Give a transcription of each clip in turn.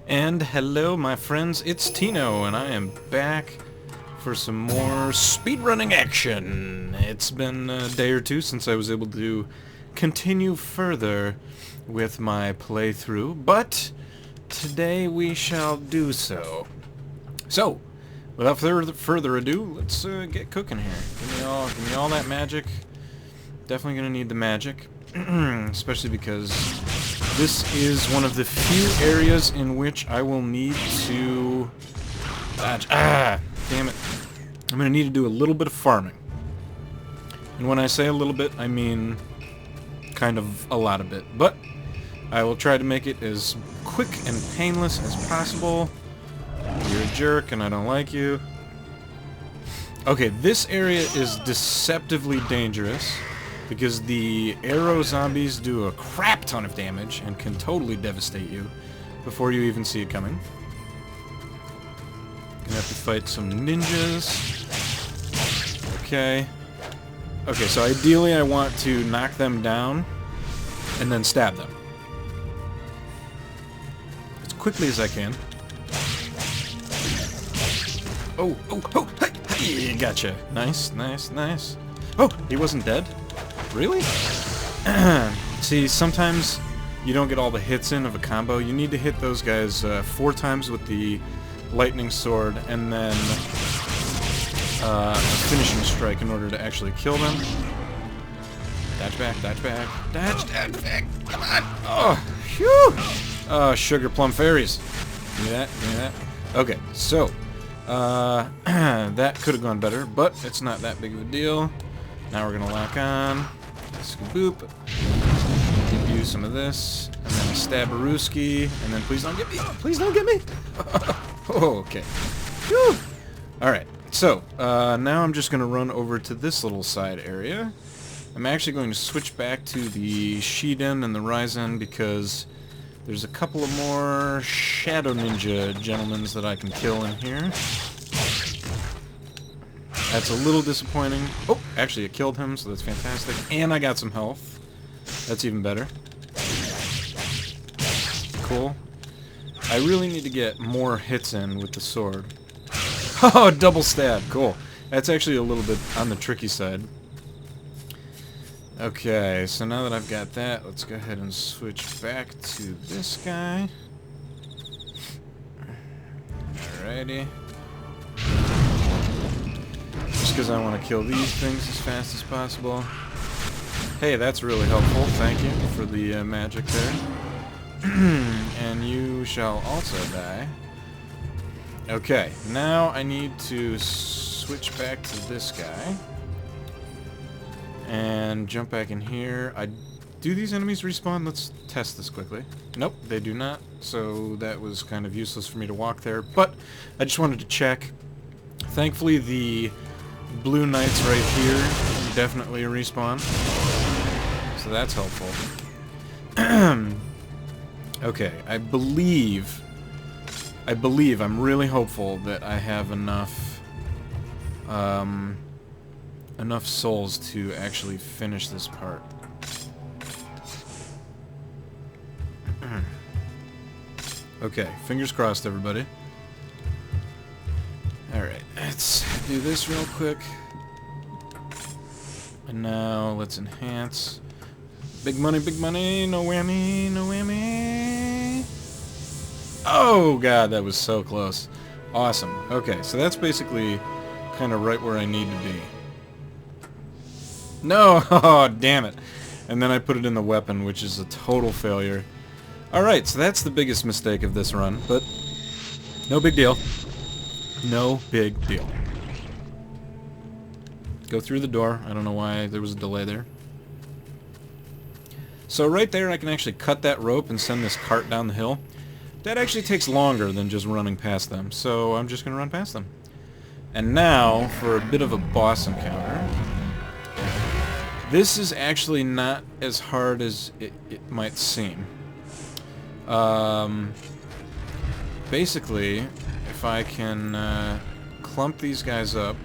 And hello my friends, it's Tino, and I am back for some more speedrunning action. It's been a day or two since I was able to continue further with my playthrough, but today we shall do so. So, without further ado, let's get cooking here. Give me all that magic. Definitely gonna need the magic, especially because this is one of the few areas in which I will need to dodge. Ah, damn it! I'm gonna need to do a little bit of farming, and when I say a little bit, I mean kind of a lot of it. But I will try to make it as quick and painless as possible. You're a jerk, and I don't like you. Okay, this area is deceptively dangerous, because the arrow zombies do a crap ton of damage and can totally devastate you before you even see it coming. Gonna have to fight some ninjas. Okay. Okay, so ideally I want to knock them down and then stab them as quickly as I can. Oh, oh, oh, hey, gotcha. Nice, nice, nice. Oh, he wasn't dead? Really? See, sometimes you don't get all the hits in of a combo. You need to hit those guys 4 times with the lightning sword and then a finishing strike in order to actually kill them. Dodge back, dodge back, dodge back. Come on! Oh, phew! Oh, sugar plum fairies. Give me that, give me that. Okay, so that could have gone better, but it's not that big of a deal. Now we're gonna lock on. Boop. Give you some of this, and then a stabberooski, and then please don't get me. Please don't get me. Oh, okay. Whew. All right. So now I'm just gonna run over to this little side area. I'm actually going to switch back to the Shiden and the Ryzen because there's a couple of more Shadow Ninja gentlemans that I can kill in here. That's a little disappointing. Oh, actually it killed him, so that's fantastic. And I got some health. That's even better. Cool. I really need to get more hits in with the sword. Oh, double stab. Cool. That's actually a little bit on the tricky side. Okay, so now that I've got that, let's go ahead and switch back to this guy. Alrighty. Because I want to kill these things as fast as possible. Hey, that's really helpful. Thank you for the magic there. And you shall also die. Okay, now I need to switch back to this guy. And jump back in here. Do these enemies respawn? Let's test this quickly. Nope, they do not. So that was kind of useless for me to walk there. But I just wanted to check. Thankfully, the blue knights right here definitely respawn, so that's helpful. Okay, I believe I'm really hopeful that I have enough enough souls to actually finish this part. Okay, fingers crossed, everybody. Alright, let's do this real quick. And now let's enhance. Big money, no whammy, no whammy. Oh god, that was so close. Awesome. Okay, so that's basically kind of right where I need to be. No! Oh, damn it. And then I put it in the weapon, which is a total failure. Alright, so that's the biggest mistake of this run, but no big deal. No big deal. Go through the door. I don't know why there was a delay there. So right there I can actually cut that rope and send this cart down the hill. That actually takes longer than just running past them, so I'm just going to run past them. And now for a bit of a boss encounter. This is actually not as hard as it might seem. Basically, if I can clump these guys up.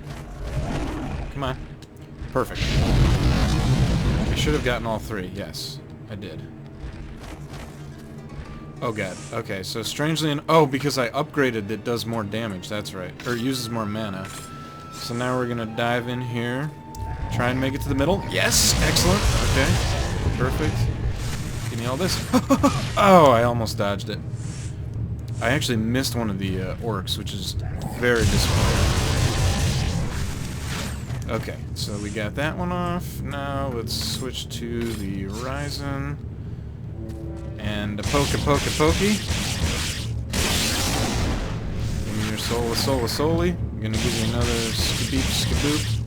Come on. Perfect. I should have gotten all 3. Yes, I did. Oh god. Okay, so strangely oh, because I upgraded it does more damage, that's right. Or it uses more mana. So now we're gonna dive in here. Try and make it to the middle. Yes! Excellent. Okay. Perfect. Give me all this. Oh, I almost dodged it. I actually missed one of the orcs, which is very disappointing. Okay, so we got that one off. Now let's switch to the Horizon. And a pokey. Give me your soli. I'm gonna give you another skaboop.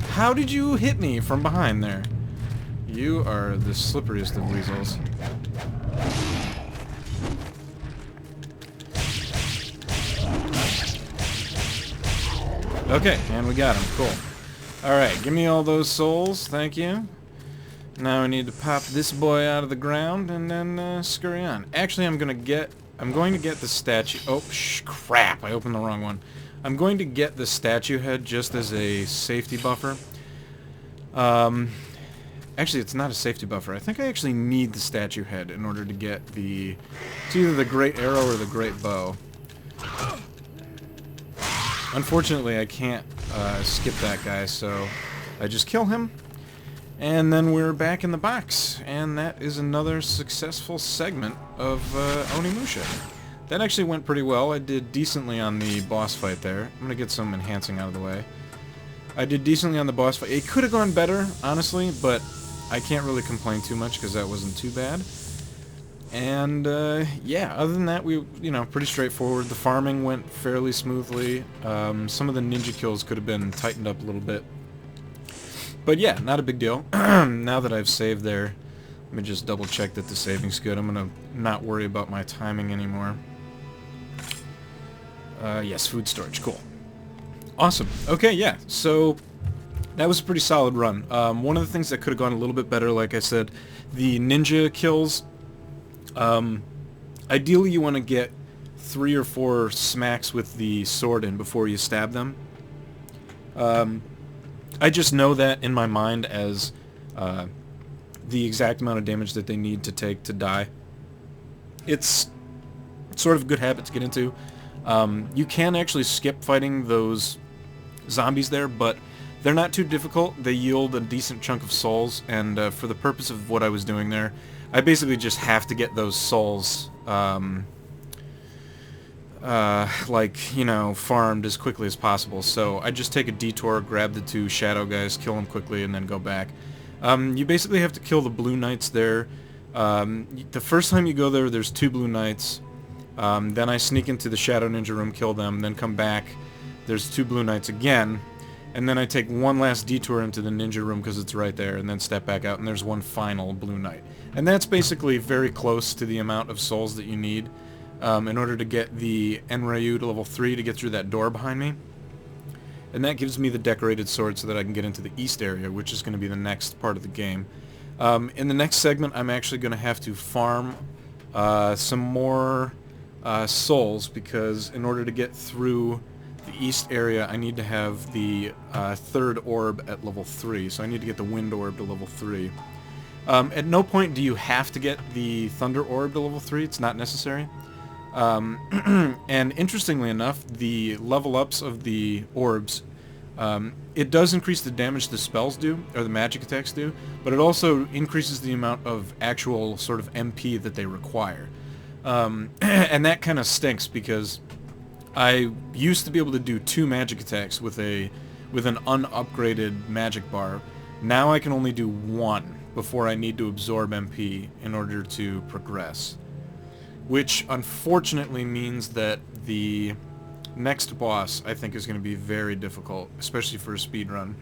How did you hit me from behind there? You are the slipperiest of weasels. Okay, and we got him. Cool. Alright, give me all those souls. Thank you. Now I need to pop this boy out of the ground and then scurry on. Actually, I'm going to get the statue. Oh, crap. I opened the wrong one. I'm going to get the statue head just as a safety buffer. Actually, it's not a safety buffer. I think I actually need the statue head in order to get the... It's either the great arrow or the great bow. Unfortunately, I can't skip that guy, so I just kill him. And then we're back in the box. And that is another successful segment of Onimusha. That actually went pretty well. I did decently on the boss fight there. I'm going to get some enhancing out of the way. I did decently on the boss fight. It could have gone better, honestly, but I can't really complain too much because that wasn't too bad. And, yeah, other than that, pretty straightforward. The farming went fairly smoothly. Some of the ninja kills could have been tightened up a little bit. But yeah, not a big deal. Now that I've saved there, let me just double check that the saving's good. I'm gonna not worry about my timing anymore. Yes, food storage, cool. Awesome. Okay, yeah, so that was a pretty solid run. One of the things that could have gone a little bit better, like I said, the ninja kills. Ideally you want to get 3 or 4 smacks with the sword in before you stab them. I just know that in my mind as the exact amount of damage that they need to take to die. It's sort of a good habit to get into. You can actually skip fighting those zombies there, but they're not too difficult. They yield a decent chunk of souls, and for the purpose of what I was doing there, I basically just have to get those souls, farmed as quickly as possible. So I just take a detour, grab the 2 shadow guys, kill them quickly, and then go back. You basically have to kill the blue knights there. The first time you go there, there's 2 blue knights. Then I sneak into the shadow ninja room, kill them, then come back. There's 2 blue knights again. And then I take one last detour into the ninja room because it's right there, and then step back out, and there's one final blue knight. And that's basically very close to the amount of souls that you need in order to get the Enryu to level 3 to get through that door behind me. And that gives me the decorated sword so that I can get into the east area, which is going to be the next part of the game. In the next segment, I'm actually going to have to farm some more souls, because in order to get through the east area, I need to have the 3rd orb at level 3, so I need to get the wind orb to level 3. At no point do you have to get the thunder orb to level 3, it's not necessary. And interestingly enough, the level ups of the orbs, it does increase the damage the spells do, or the magic attacks do, but it also increases the amount of actual sort of MP that they require. And that kind of stinks, because I used to be able to do 2 magic attacks with an unupgraded magic bar. Now I can only do 1 before I need to absorb MP in order to progress. Which unfortunately means that the next boss, I think, is going to be very difficult, especially for a speedrun.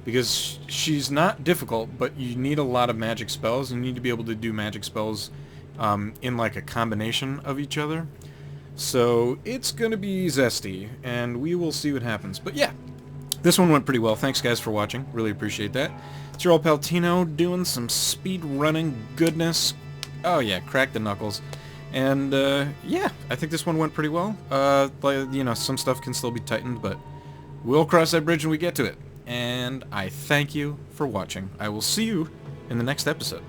Because she's not difficult, but you need a lot of magic spells, and you need to be able to do magic spells in like a combination of each other. So it's going to be zesty, and we will see what happens. But yeah, this one went pretty well. Thanks guys for watching. Really appreciate that. It's your old pal Tino doing some speed running goodness. Oh yeah, crack the knuckles. And yeah, I think this one went pretty well. Some stuff can still be tightened, but we'll cross that bridge when we get to it. and I thank you for watching. I will see you in the next episode.